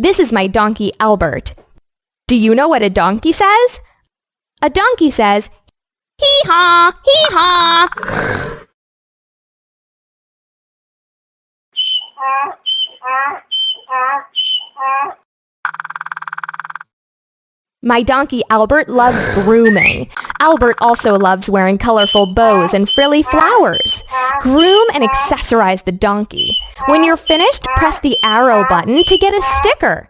This is my donkey, Albert. Do you know what a donkey says? A donkey says, hee-haw, hee-haw. My donkey Albert loves grooming. Albert also loves wearing colorful bows and frilly flowers. Groom and accessorize the donkey. When you're finished, press the arrow button to get a sticker.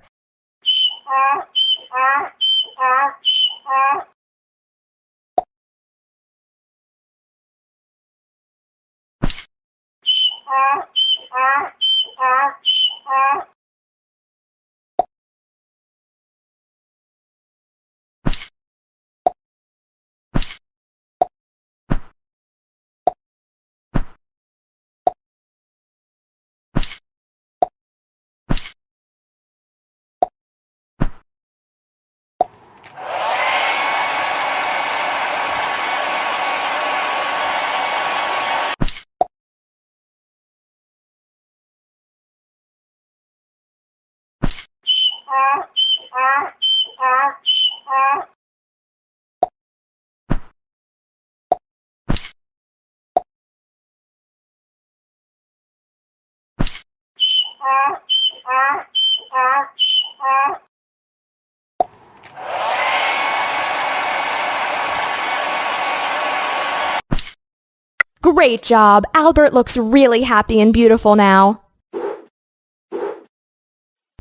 Great job! Albert looks really happy and beautiful now.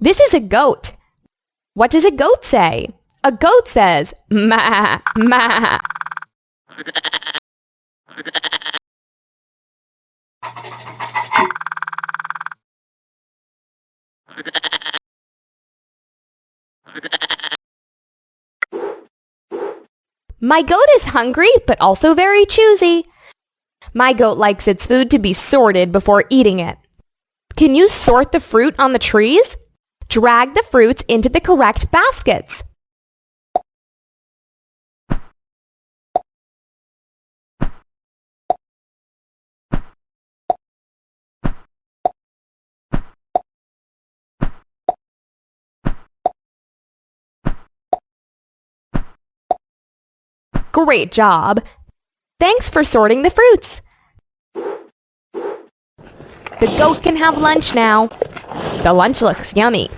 This is a goat. What does a goat say? A goat says, ma, ma. My goat is hungry, but also very choosy. My goat likes its food to be sorted before eating it. Can you sort the fruit on the trees? Drag the fruits into the correct baskets. Great job! Thanks for sorting the fruits. The goat can have lunch now. The lunch looks yummy.